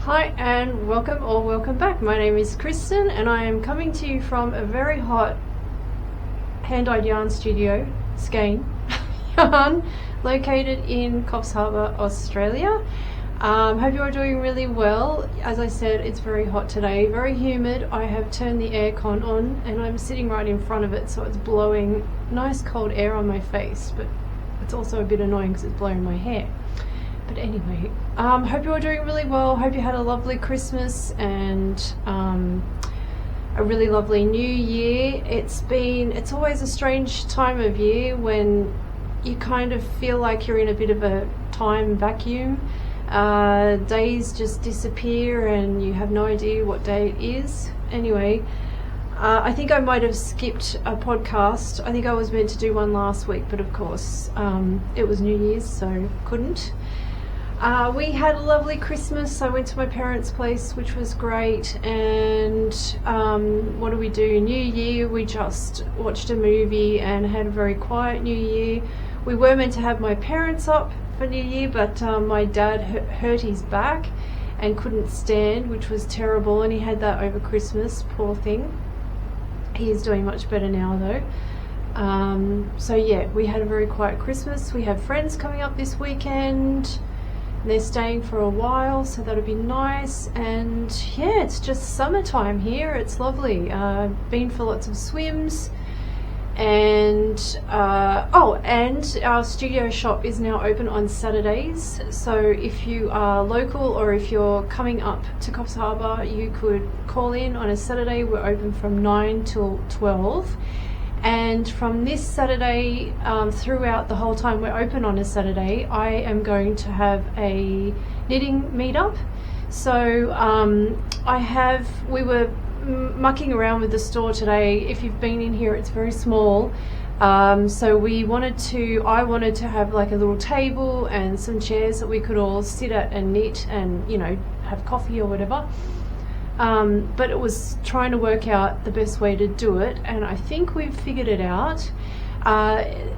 Hi and welcome or welcome back. My name is Kristen and I am coming to you from a very hot hand-dyed yarn studio, Skein yarn, located in Coffs Harbour, Australia. Hope you are doing really well. As I said, it's very hot today, very humid. I have turned the aircon on and I'm sitting right in front of it, so it's blowing nice cold air on my face, but it's also a bit annoying because it's blowing my hair. But anyway, hope you are doing really well. Hope you had a lovely Christmas and a really lovely New Year. It's always a strange time of year when you kind of feel like you're in a bit of a time vacuum. Days just disappear and you have no idea what day it is. Anyway, I think I might have skipped a podcast. I think I was meant to do one last week, but of course it was New Year's, so couldn't. We had a lovely Christmas. I went to my parents' place, which was great, and what do we do? New Year, we just watched a movie and had a very quiet New Year. We were meant to have my parents up for New Year, but my dad hurt his back and couldn't stand, which was terrible, and he had that over Christmas, poor thing. He is doing much better now though. So yeah, we had a very quiet Christmas. We have friends coming up this weekend. They're staying for a while, so that'll be nice. And yeah, it's just summertime here. It's lovely. Been for lots of swims. And and our studio shop is now open on Saturdays. So if you are local or if you're coming up to Coffs Harbour, you could call in on a Saturday. We're open from 9 till 12. And from this Saturday, throughout the whole time we're open on a Saturday, I am going to have a knitting meetup. So we were mucking around with the store today. If you've been in here, it's very small. So I wanted to have like a little table and some chairs that we could all sit at and knit and, have coffee or whatever. But it was trying to work out the best way to do it, and I think we've figured it out.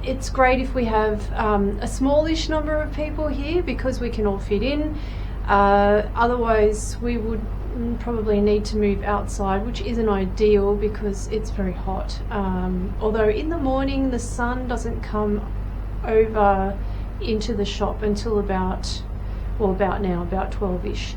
It's great if we have a smallish number of people here because we can all fit in. Otherwise we would probably need to move outside, which isn't ideal because it's very hot. Although in the morning the sun doesn't come over into the shop until about 12ish.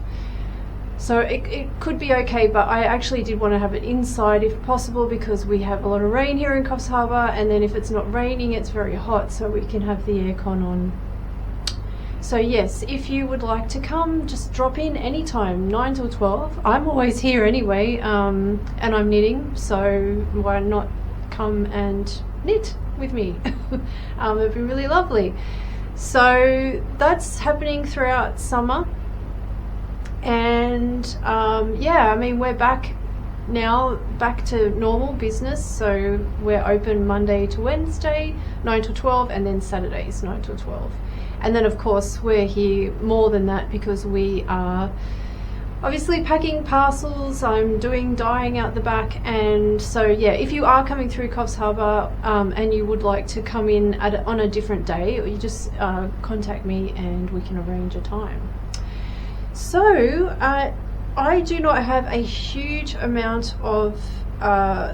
So it could be okay, but I actually did want to have it inside if possible because we have a lot of rain here in Coffs Harbour, and then if it's not raining it's very hot, so we can have the aircon on. So yes, if you would like to come, just drop in anytime, 9 till 12. I'm always here anyway, and I'm knitting, so why not come and knit with me? It'd be really lovely. So that's happening throughout summer. And we're back to normal business. So we're open Monday to Wednesday, 9 till 12, and then Saturdays, 9 till 12. And then of course we're here more than that because we are obviously packing parcels. I'm doing dyeing out the back, and so yeah, if you are coming through Coffs Harbour and you would like to come in on a different day, or you just contact me and we can arrange a time. So I do not have a huge amount of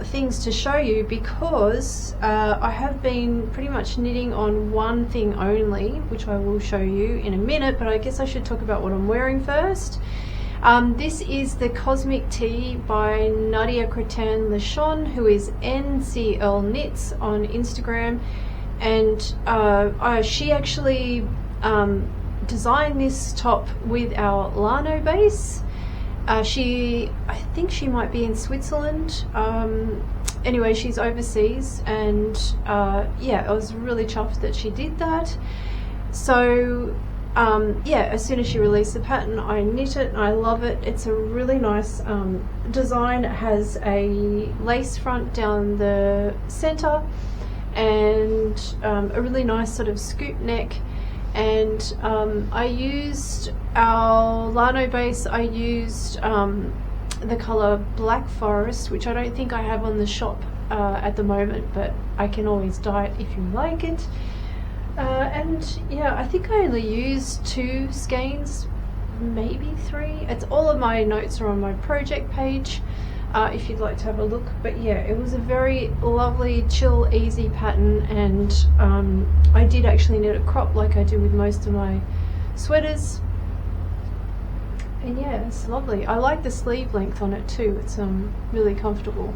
things to show you because I have been pretty much knitting on one thing only, which I will show you in a minute, but I guess I should talk about what I'm wearing first. This is the Cosmic Tea by Nadia Crétin-Léchenne, who is NCL Knits on Instagram, and she actually designed this top with our Llano base. I think she might be in Switzerland. Anyway, she's overseas, and I was really chuffed that she did that. So as soon as she released the pattern, I knit it and I love it. It's a really nice design. It has a lace front down the center and a really nice sort of scoop neck. And I used our Llano base. I used the colour Black Forest, which I don't think I have on the shop at the moment, but I can always dye it if you like it. And yeah, I think I only used 2 skeins maybe 3. It's all of my notes are on my project page if you'd like to have a look. But yeah, it was a very lovely, chill, easy pattern, and I did actually knit a crop like I do with most of my sweaters. And yeah, it's lovely. I like the sleeve length on it too. It's really comfortable.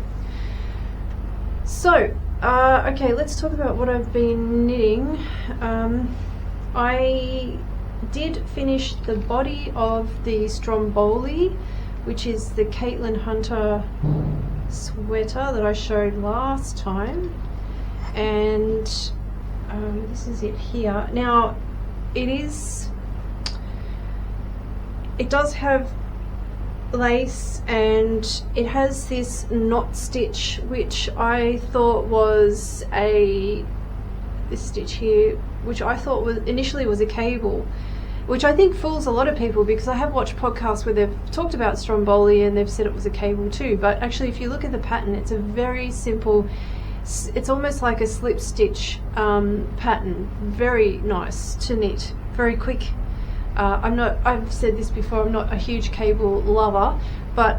So, okay, let's talk about what I've been knitting. I did finish the body of the Stromboli, which is the Caitlin Hunter sweater that I showed last time. And this is it here. Now, it does have lace, and it has this knot stitch, which I thought was this stitch here, which I thought was initially was a cable, which I think fools a lot of people, because I have watched podcasts where they've talked about Stromboli and they've said it was a cable too. But actually, if you look at the pattern, it's a very simple, it's almost like a slip stitch pattern. Very nice to knit, very quick. I've said this before, I'm not a huge cable lover, but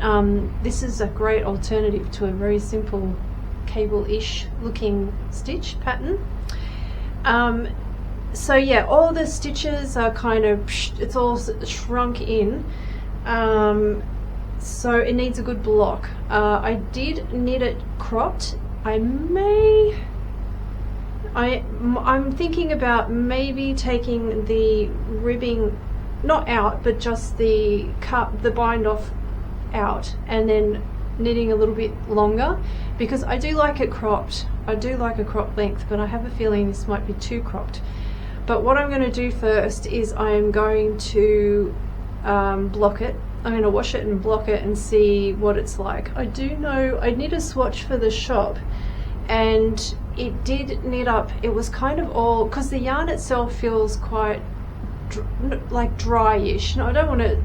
this is a great alternative to a very simple cable-ish looking stitch pattern. So yeah, all the stitches are kind of, it's all shrunk in, so it needs a good block. I did knit it cropped. I'm thinking about maybe taking the ribbing not out, but just the bind off out, and then knitting a little bit longer, because I do like it cropped. I do like a cropped length, but I have a feeling this might be too cropped. But what I'm going to do first is I'm going to block it. I'm going to wash it and block it and see what it's like. I do know I knit a swatch for the shop, and it did knit up. It was kind of all, because the yarn itself feels quite like dryish. No, I don't want to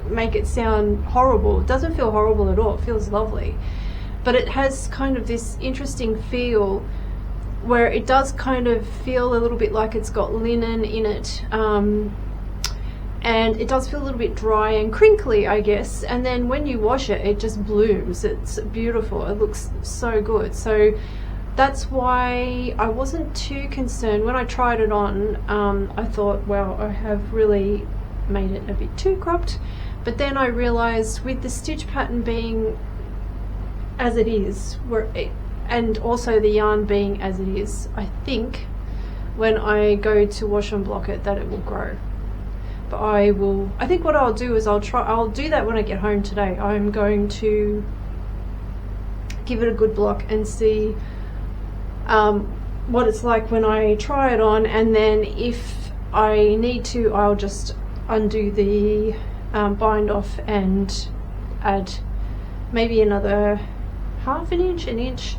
make it sound horrible. It doesn't feel horrible at all. It feels lovely, but it has kind of this interesting feel where it does kind of feel a little bit like it's got linen in it, and it does feel a little bit dry and crinkly, I guess. And then when you wash it, it just blooms. It's beautiful. It looks so good. So that's why I wasn't too concerned. When I tried it on, I thought, wow, I have really made it a bit too cropped. But then I realized, with the stitch pattern being as it is, and also the yarn being as it is, I think when I go to wash and block it, that it will grow. But I think what I'll do is I'll do that when I get home today. I'm going to give it a good block and see what it's like when I try it on, and then if I need to, I'll just undo the bind off and add maybe another an inch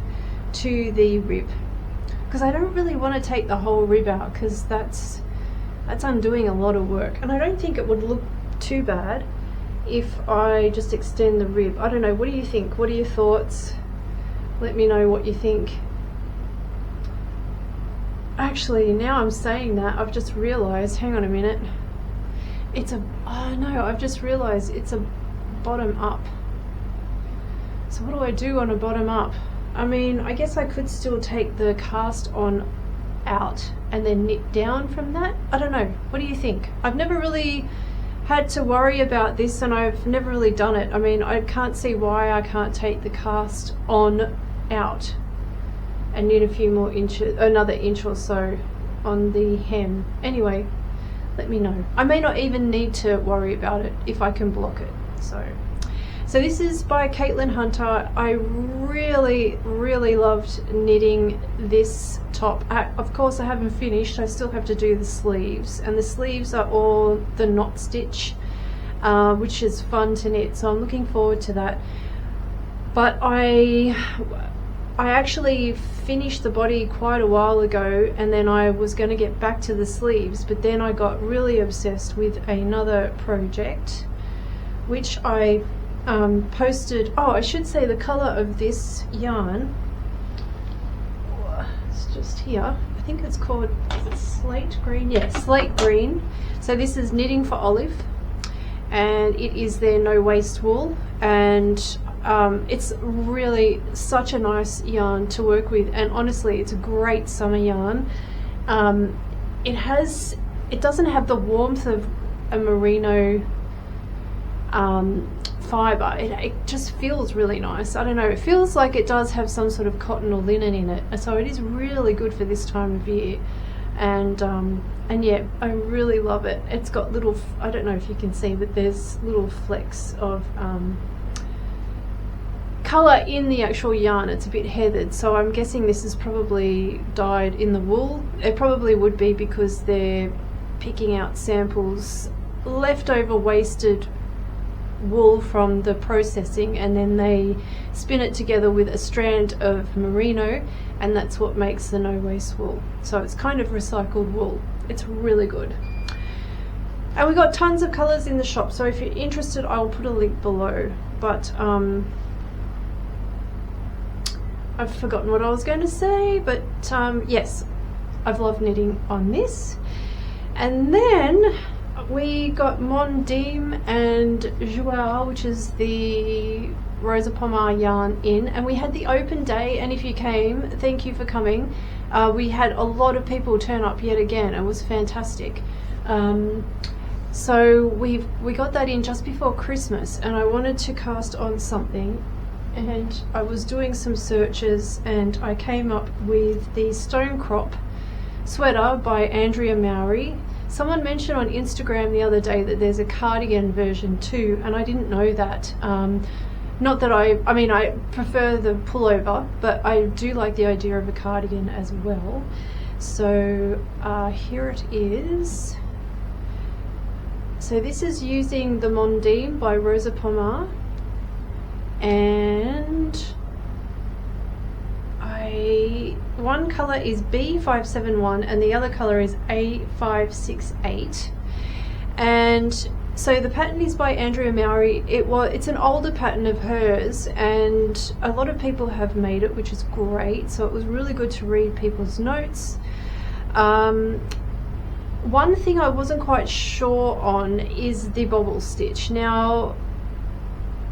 to the rib, because I don't really want to take the whole rib out, because that's undoing a lot of work, and I don't think it would look too bad if I just extend the rib. I don't know, what do you think? What are your thoughts? Let me know what you think. Actually, now I'm saying that, I've just realized, hang on a minute, I've just realized it's a bottom up. So what do I do on a bottom up? I mean, I guess I could still take the cast on out and then knit down from that. I don't know, what do you think? I've never really had to worry about this, and I've never really done it. I mean, I can't see why I can't take the cast on out and knit a few more inches, another inch or so on the hem. Anyway, let me know. I may not even need to worry about it if I can block it. So this is by Caitlin Hunter. I really, really loved knitting this top. Of course, I haven't finished. I still have to do the sleeves, and the sleeves are all the knot stitch, which is fun to knit. So I'm looking forward to that. But I actually finished the body quite a while ago, and then I was going to get back to the sleeves, but then I got really obsessed with another project, which I posted. Oh, I should say the color of this yarn, it's just here, I think it's called, is it slate green? Yeah, slate green. So this is Knitting for Olive, and it is their no waste wool, and it's really such a nice yarn to work with, and honestly it's a great summer yarn. It doesn't have the warmth of a merino fibre. It just feels really nice. I don't know, it feels like it does have some sort of cotton or linen in it, so it is really good for this time of year. And yeah, I really love it. It's got little, I don't know if you can see, but there's little flecks of colour in the actual yarn. It's a bit heathered, so I'm guessing this is probably dyed in the wool. It probably would be, because they're picking out samples, leftover wasted wool from the processing, and then they spin it together with a strand of merino, and that's what makes the no waste wool. So it's kind of recycled wool. It's really good. And we got tons of colours in the shop, so if you're interested I will put a link below. But I've forgotten what I was going to say, but yes, I've loved knitting on this. And then we got Mondim and Joao, which is the Rosa Pomar yarn, in, and we had the open day, and if you came, thank you for coming. We had a lot of people turn up yet again. It was fantastic. So we got that in just before Christmas, and I wanted to cast on something, and I was doing some searches and I came up with the Stonecrop sweater by Andrea Mowry. Someone mentioned on Instagram the other day that there's a cardigan version too, and I didn't know that. Not that I mean, I prefer the pullover, but I do like the idea of a cardigan as well. So here it is. So this is using the Mondim by Rosa Pomar, and one colour is B571 and the other colour is A568. And so the pattern is by Andrea Mowry. It's an older pattern of hers, and a lot of people have made it, which is great. So it was really good to read people's notes. One thing I wasn't quite sure on is the bobble stitch. Now,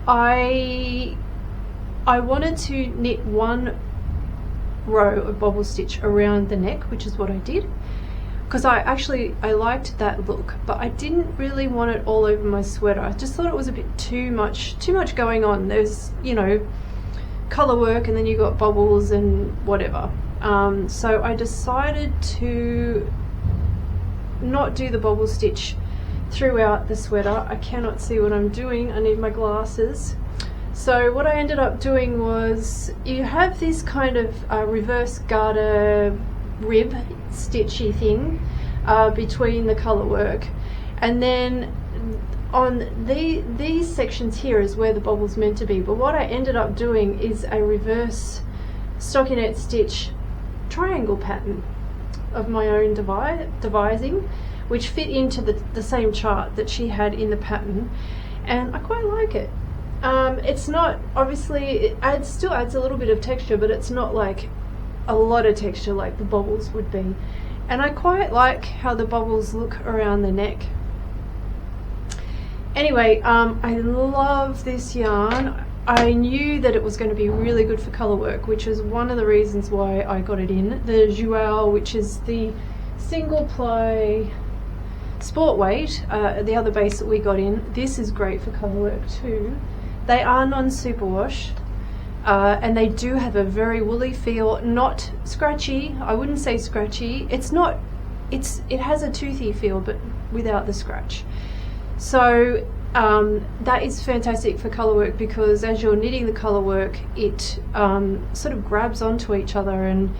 I wanted to knit one row of bobble stitch around the neck, which is what I did, because I liked that look, but I didn't really want it all over my sweater. I just thought it was a bit too much going on. There's, you know, color work, and then you got bobbles and whatever. So I decided to not do the bobble stitch throughout the sweater. I cannot see what I'm doing. I need my glasses. So what I ended up doing was, you have this kind of reverse garter rib stitchy thing between the colour work, and then on these sections here is where the bobble's meant to be. But what I ended up doing is a reverse stockinette stitch triangle pattern of my own devising, which fit into the same chart that she had in the pattern, and I quite like it. It's not, obviously, it still adds a little bit of texture, but it's not like a lot of texture like the bobbles would be. And I quite like how the bobbles look around the neck. Anyway, I love this yarn. I knew that it was going to be really good for colour work, which is one of the reasons why I got it in. The Joao, which is the single ply sport weight, the other base that we got in, this is great for colour work too. They are non-superwash, and they do have a very woolly feel, not scratchy. I wouldn't say scratchy. It has a toothy feel, but without the scratch. So that is fantastic for colour work, because as you're knitting the colour work, it sort of grabs onto each other, and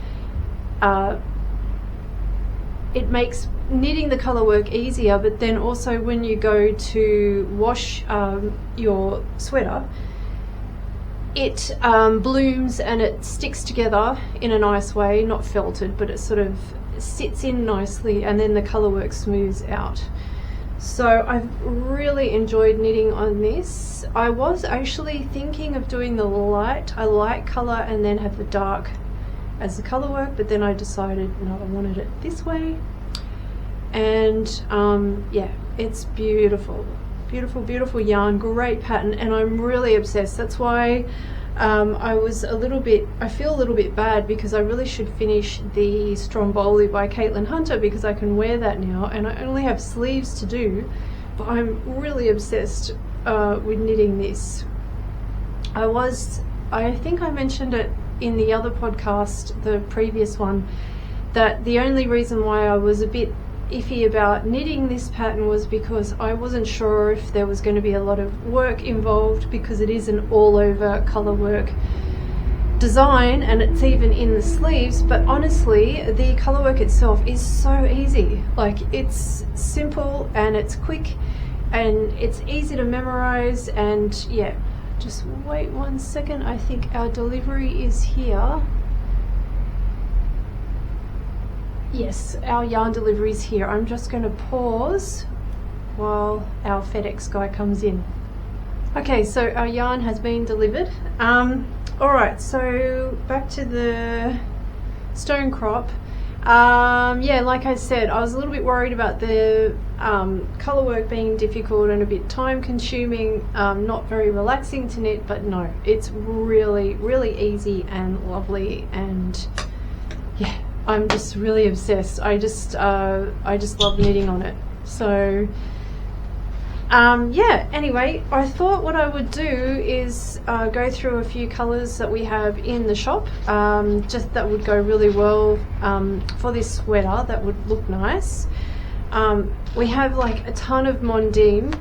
it makes knitting the colour work easier. But then also when you go to wash your sweater, it blooms and it sticks together in a nice way, not felted, but it sort of sits in nicely, and then the colour work smooths out. So I've really enjoyed knitting on this. I was actually thinking of doing the light colour and then have the dark as the colour work, but then I decided no, I wanted it this way. And yeah, it's beautiful. Beautiful, beautiful yarn, great pattern, and I'm really obsessed. That's why I feel a little bit bad because I really should finish the Stromboli by Caitlin Hunter because I can wear that now, and I only have sleeves to do, but I'm really obsessed with knitting this. I think I mentioned it in the other podcast, the previous one, that the only reason why I was a bit iffy about knitting this pattern was because I wasn't sure if there was going to be a lot of work involved, because it is an all over colour work design and it's even in the sleeves. But honestly, the colour work itself is so easy. Like, it's simple and it's quick and it's easy to memorize. And yeah, just wait 1 second, I think our delivery is here. Yes, our yarn delivery is here. I'm just going to pause while our FedEx guy comes in. Okay, so our yarn has been delivered. Alright, so back to the Stonecrop. Yeah, like I said, I was a little bit worried about the colour work being difficult and a bit time consuming, not very relaxing to knit, but no, it's really, really easy and lovely, and yeah, I'm just really obsessed. I just love knitting on it. So yeah, anyway, I thought what I would do is go through a few colours that we have in the shop, just that would go really well for this sweater, that would look nice. We have like a ton of Mondim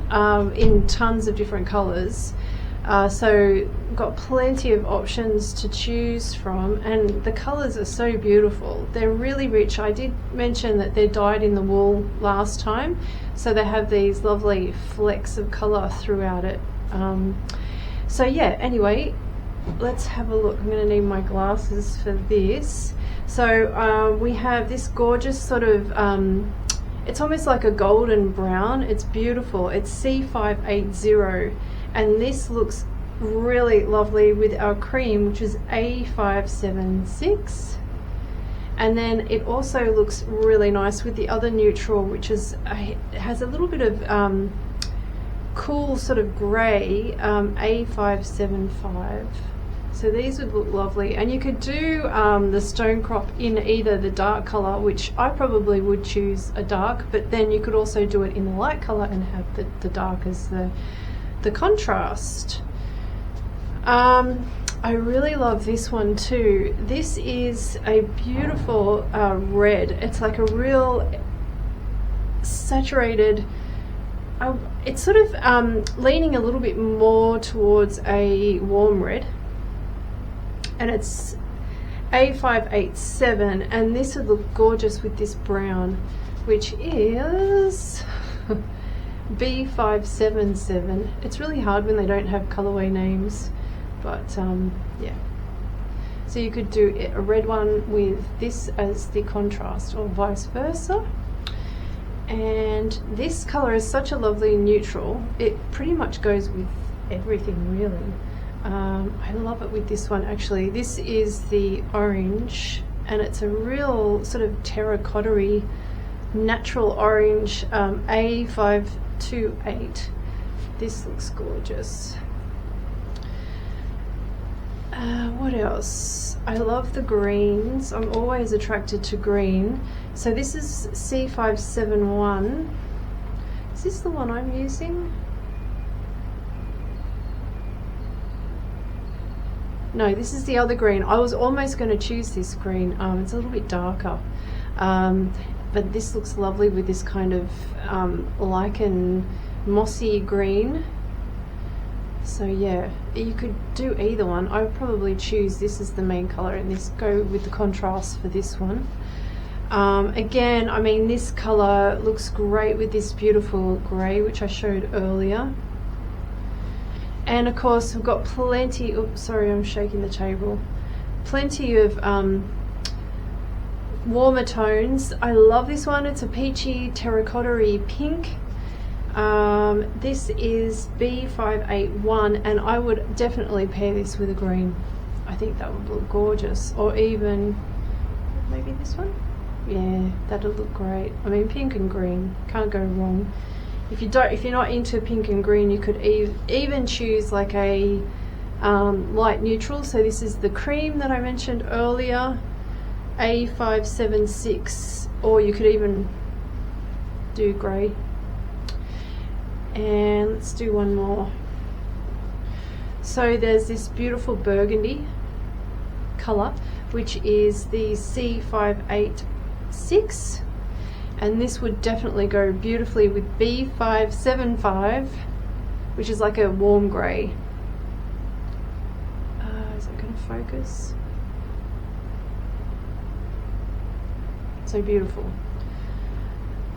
in tons of different colours. So got plenty of options to choose from, and the colours are so beautiful. They're really rich. I did mention that they're dyed in the wool last time, so they have these lovely flecks of colour throughout it. So yeah, anyway, let's have a look. I'm going to need my glasses for this. So we have this gorgeous sort of, it's almost like a golden brown. It's beautiful. It's C580. And this looks really lovely with our cream, which is A576. And then it also looks really nice with the other neutral, which is it has a little bit of cool sort of grey, A575. So these would look lovely, and you could do the Stonecrop in either the dark colour, which I probably would choose a dark, but then you could also do it in the light colour and have the dark as the contrast. I really love this one too. This is a beautiful red. It's like a real saturated, it's sort of leaning a little bit more towards a warm red, and it's A587, and this would look gorgeous with this brown, which is B577. It's really hard when they don't have colorway names, but yeah. So you could do a red one with this as the contrast, or vice versa. And this color is such a lovely neutral. It pretty much goes with everything, really. I love it with this one, actually. This is the orange, and it's a real sort of terracotta-y natural orange, A528. This looks gorgeous. What else? I love the greens. I'm always attracted to green. So this is C571. Is this the one I'm using? No, this is the other green. I was almost going to choose this green. It's a little bit darker. But this looks lovely with this kind of lichen mossy green. So yeah, you could do either one. I would probably choose this as the main colour and this go with the contrast for this one. Again, I mean, this colour looks great with this beautiful grey, which I showed earlier. And of course, we've got plenty, oops, sorry, I'm shaking the table. Plenty of warmer tones. I love this one. It's a peachy terracotta-y pink. This is B581, and I would definitely pair this with a green. I think that would look gorgeous. Or even maybe this one. Yeah, that'll look great. I mean, pink and green, can't go wrong if you're not into pink and green, you could even choose like a light neutral. So this is the cream that I mentioned earlier, A576, or you could even do grey. And let's do one more. So there's this beautiful burgundy colour, which is the C586, and this would definitely go beautifully with B575, which is like a warm grey. Is it going to focus? So beautiful.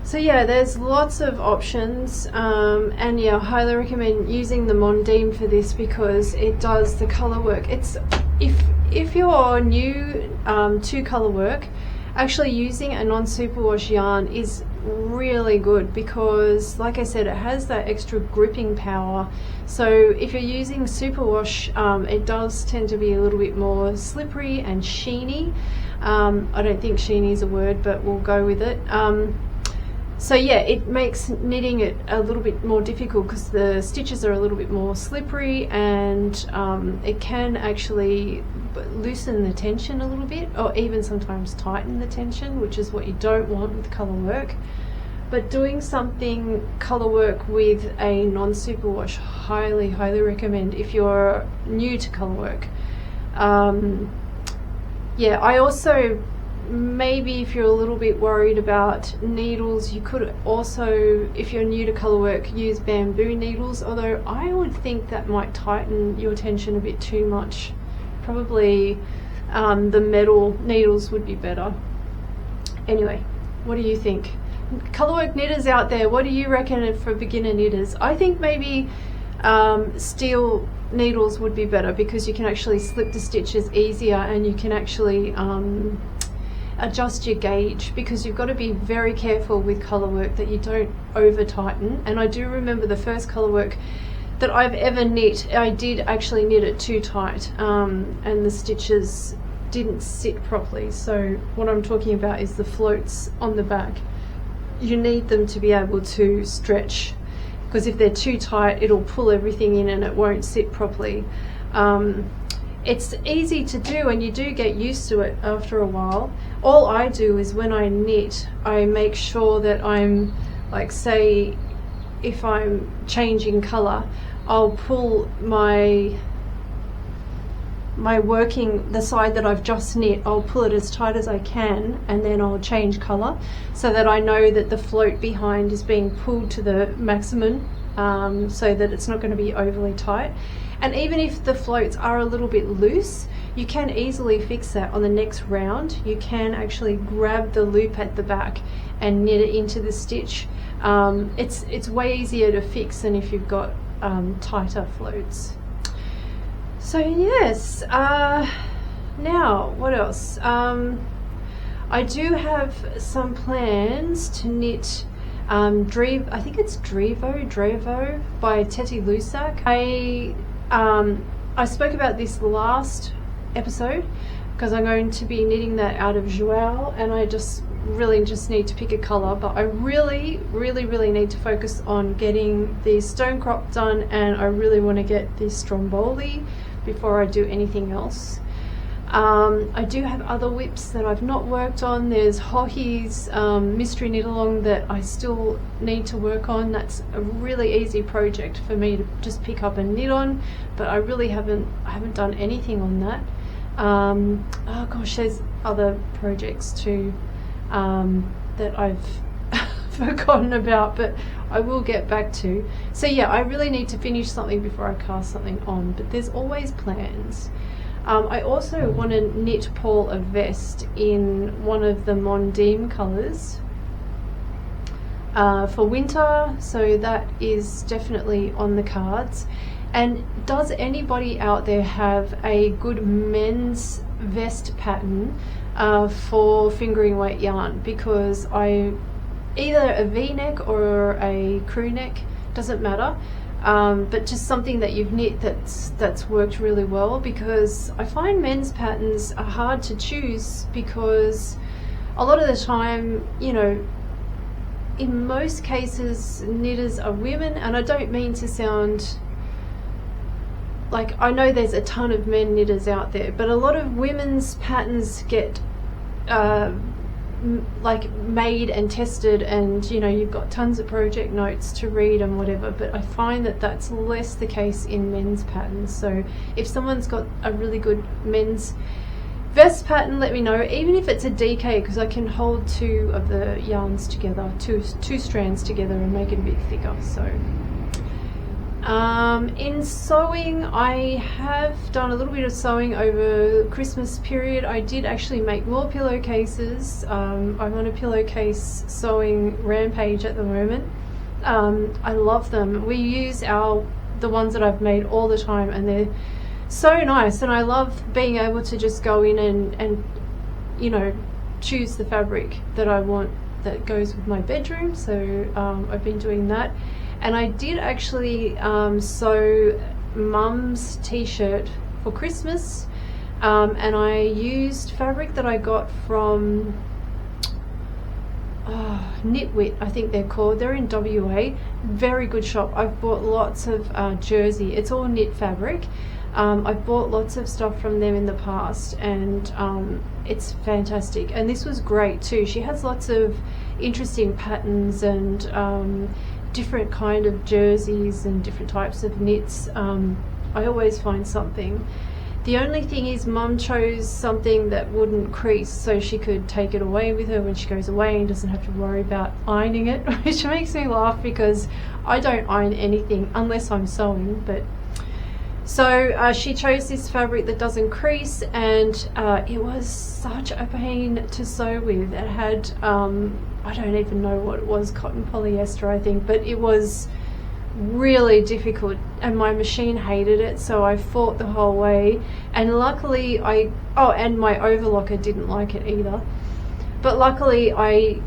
So yeah, there's lots of options, and yeah, I highly recommend using the Mondim for this because it does the colour work. It's if you're new to colour work, actually using a non-superwash yarn is really good because, like I said, it has that extra gripping power. So if you're using superwash, it does tend to be a little bit more slippery and sheeny. I don't think sheeny is a word, but we'll go with it. So yeah, it makes knitting it a little bit more difficult because the stitches are a little bit more slippery, and it can actually loosen the tension a little bit, or even sometimes tighten the tension, which is what you don't want with colour work. But doing something colour work with a non-superwash, highly recommend if you're new to colour work. Yeah, I also, maybe if you're a little bit worried about needles, you could also, if you're new to colour work, use bamboo needles, although I would think that might tighten your tension a bit too much. Probably the metal needles would be better. Anyway, what do you think? Colourwork knitters out there, what do you reckon for beginner knitters? I think maybe steel needles would be better because you can actually slip the stitches easier, and you can actually adjust your gauge, because you've got to be very careful with colour work that you don't over tighten. And I do remember the first colour work that I've ever knit, I did actually knit it too tight, and the stitches didn't sit properly. So what I'm talking about is the floats on the back. You need them to be able to stretch, because if they're too tight, it'll pull everything in and it won't sit properly. It's easy to do and you do get used to it after a while. All I do is when I knit, I make sure that I'm, like, say if I'm changing colour, I'll pull my working, the side that I've just knit, I'll pull it as tight as I can, and then I'll change colour so that I know that the float behind is being pulled to the maximum, so that it's not going to be overly tight. And even if the floats are a little bit loose, you can easily fix that on the next round. You can actually grab the loop at the back and knit it into the stitch. It's way easier to fix than if you've got tighter floats. So yes, now what else? I do have some plans to knit Drevo, I think it's Drevo by Teti Lutsak. I spoke about this last episode because I'm going to be knitting that out of Joao, and I really just need to pick a colour, but I really need to focus on getting the Stonecrop done, and I really want to get the Stromboli before I do anything else. I do have other whips that I've not worked on. There's Hohi's mystery knit along that I still need to work on. That's a really easy project for me to just pick up and knit on, but I really haven't done anything on that. Oh gosh, there's other projects too that I've forgotten about, but I will get back to. So yeah, I really need to finish something before I cast something on, but there's always plans. I also want to knit Paul a vest in one of the Mondim colours for winter, so that is definitely on the cards. And does anybody out there have a good men's vest pattern for fingering weight yarn? Because either a V-neck or a crew neck, doesn't matter. But just something that you've knit that's worked really well, because I find men's patterns are hard to choose because a lot of the time, you know, in most cases knitters are women, and I don't mean to sound like, I know there's a ton of men knitters out there, but a lot of women's patterns get like made and tested, and you know, you've got tons of project notes to read and whatever, but I find that that's less the case in men's patterns. So if someone's got a really good men's vest pattern, let me know, even if it's a DK, because I can hold two of the yarns together, two strands together, and make it a bit thicker. So in sewing, I have done a little bit of sewing over the Christmas period. I did actually make more pillowcases. I'm on a pillowcase sewing rampage at the moment. I love them. We use the ones that I've made all the time, and they're so nice, and I love being able to just go in and you know, choose the fabric that I want that goes with my bedroom. So I've been doing that, and I did actually sew Mum's t-shirt for Christmas, and I used fabric that I got from Knitwit, I think they're called. They're in WA, very good shop. I've bought lots of jersey, it's all knit fabric. I've bought lots of stuff from them in the past, and it's fantastic, and this was great too. She has lots of interesting patterns and different kind of jerseys and different types of knits. I always find something. The only thing is, Mum chose something that wouldn't crease, so she could take it away with her when she goes away and doesn't have to worry about ironing it, which makes me laugh because I don't iron anything unless I'm sewing. But so she chose this fabric that doesn't crease, and it was such a pain to sew with. It had, I don't even know what it was, cotton polyester I think, but it was really difficult, and my machine hated it, so I fought the whole way. And luckily and my overlocker didn't like it either, but luckily I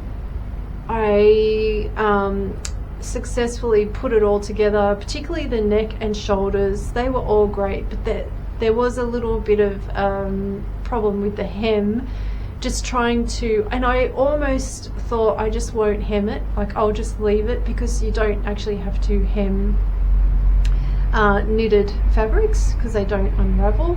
successfully put it all together, particularly the neck and shoulders. They were all great, but there was a little bit of problem with the hem, just trying to, and I almost thought I just won't hem it, like I'll just leave it, because you don't actually have to hem knitted fabrics because they don't unravel.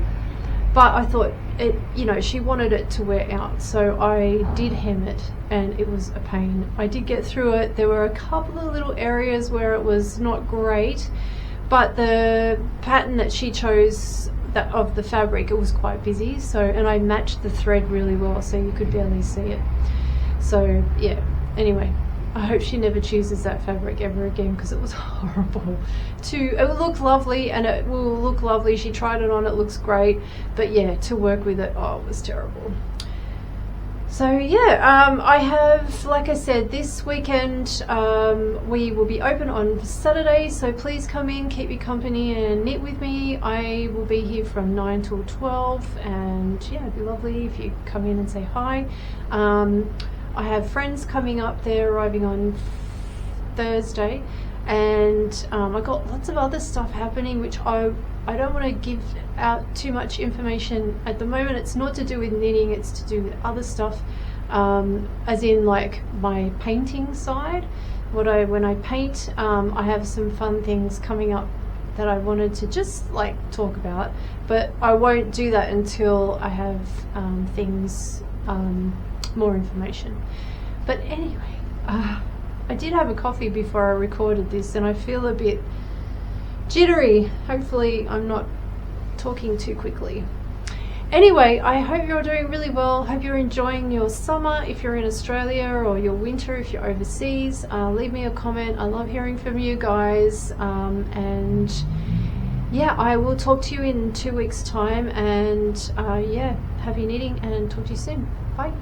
But I thought it, you know, she wanted it to wear out, so I did hem it, and it was a pain. I did get through it. There were a couple of little areas where it was not great, but the pattern that she chose, that of the fabric, it was quite busy, so, and I matched the thread really well, so you could barely see it. So yeah, anyway, I hope she never chooses that fabric ever again, because it was horrible. It will look lovely, and it will look lovely. She tried it on, it looks great, but yeah, to work with it, oh, it was terrible. So yeah, I have, like I said, this weekend we will be open on Saturday, so please come in, keep me company and knit with me. I will be here from 9 till 12, and yeah, it'd be lovely if you come in and say hi. I have friends coming up, they're arriving on Thursday, and I got lots of other stuff happening which I don't want to give out too much information at the moment. It's not to do with knitting, it's to do with other stuff, as in like my painting side. When I paint, I have some fun things coming up that I wanted to just like talk about, but I won't do that until I have things, more information. But anyway, I did have a coffee before I recorded this, and I feel a bit jittery. Hopefully I'm not talking too quickly. Anyway, I hope you're doing really well. Hope you're enjoying your summer if you're in Australia, or your winter if you're overseas. Leave me a comment. I love hearing from you guys, and yeah, I will talk to you in 2 weeks time, and yeah, happy knitting, and talk to you soon. Bye.